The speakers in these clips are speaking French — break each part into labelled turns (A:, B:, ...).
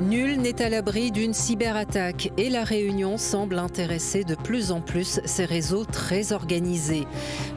A: Nul n'est à l'abri d'une cyberattaque et la Réunion semble intéresser de plus en plus ces réseaux très organisés.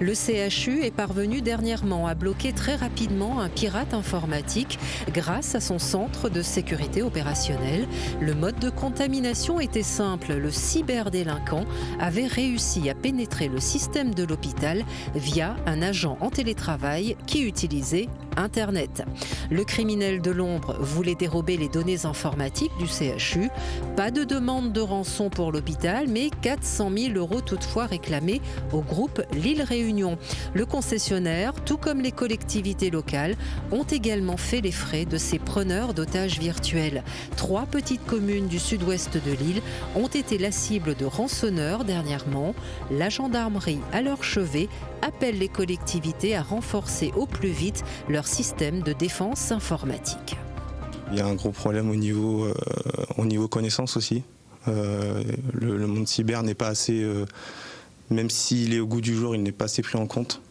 A: Le CHU est parvenu dernièrement à bloquer très rapidement un pirate informatique grâce à son centre de sécurité opérationnelle. Le mode de contamination était simple. Le cyberdélinquant avait réussi à pénétrer le système de l'hôpital via un agent en télétravail qui utilisait Internet. Le criminel de l'ombre voulait dérober les données informatiques du CHU. Pas de demande de rançon pour l'hôpital, mais 400 000 € toutefois réclamés au groupe Lille-Réunion. Le concessionnaire, tout comme les collectivités locales, ont également fait les frais de ces preneurs d'otages virtuels. 3 petites communes du sud-ouest de l'île ont été la cible de rançonneurs dernièrement. La gendarmerie, à leur chevet, appelle les collectivités à renforcer au plus vite leur système de défense informatique.
B: Il y a un gros problème au niveau connaissance aussi. Le monde cyber n'est pas assez, même s'il est au goût du jour, il n'est pas assez pris en compte.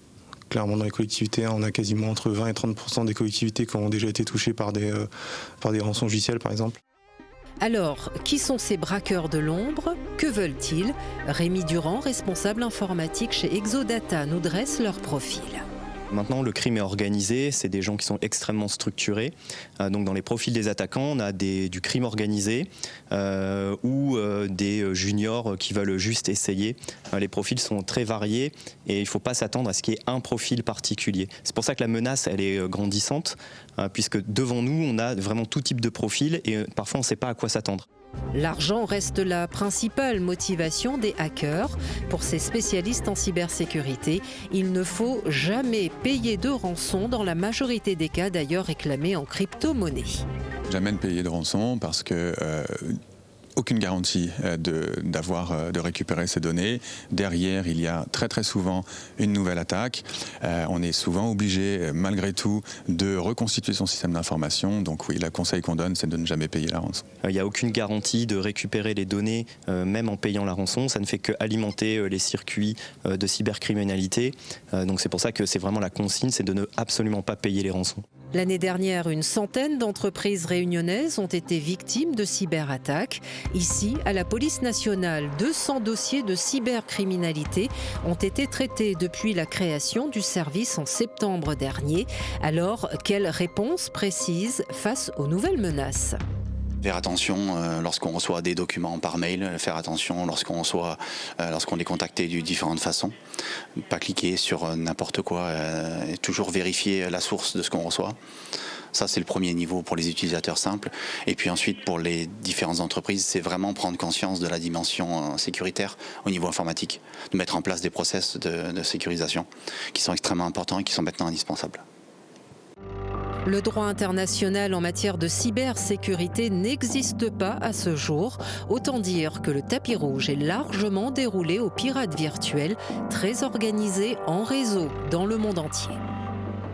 B: Clairement, dans les collectivités, on a quasiment entre 20 et 30% des collectivités qui ont déjà été touchées par des rançongiciels, par exemple.
A: Alors, qui sont ces braqueurs de l'ombre? Que veulent-ils? Rémi Durand, responsable informatique chez Exodata, nous dresse leur profil.
C: Maintenant, le crime est organisé, c'est des gens qui sont extrêmement structurés. Donc dans les profils des attaquants, on a du crime organisé ou des juniors qui veulent juste essayer. Les profils sont très variés et il ne faut pas s'attendre à ce qu'il y ait un profil particulier. C'est pour ça que la menace, elle est grandissante, puisque devant nous, on a vraiment tout type de profil et parfois on ne sait pas à quoi s'attendre.
A: L'argent reste la principale motivation des hackers. Pour ces spécialistes en cybersécurité, il ne faut jamais payer de rançon, dans la majorité des cas d'ailleurs réclamés en crypto-monnaie.
D: Jamais ne payer de rançon parce que aucune garantie de récupérer ces données. Derrière, il y a très souvent une nouvelle attaque. On est souvent obligé, malgré tout, de reconstituer son système d'information. Donc oui, le conseil qu'on donne, c'est de ne jamais payer la rançon.
C: Il n'y a aucune garantie de récupérer les données, même en payant la rançon. Ça ne fait qu'alimenter les circuits de cybercriminalité. Donc c'est pour ça que c'est vraiment la consigne, c'est de ne absolument pas payer les rançons.
A: L'année dernière, une centaine d'entreprises réunionnaises ont été victimes de cyberattaques. Ici, à la police nationale, 200 dossiers de cybercriminalité ont été traités depuis la création du service en septembre dernier. Alors, quelle réponse précise face aux nouvelles menaces ?
E: Faire attention lorsqu'on reçoit des documents par mail, faire attention lorsqu'on est contacté de différentes façons. Pas cliquer sur n'importe quoi, et toujours vérifier la source de ce qu'on reçoit. Ça, c'est le premier niveau pour les utilisateurs simples. Et puis ensuite, pour les différentes entreprises, c'est vraiment prendre conscience de la dimension sécuritaire au niveau informatique, de mettre en place des process de sécurisation qui sont extrêmement importants et qui sont maintenant indispensables.
A: Le droit international en matière de cybersécurité n'existe pas à ce jour. Autant dire que le tapis rouge est largement déroulé aux pirates virtuels, très organisés en réseau dans le monde entier.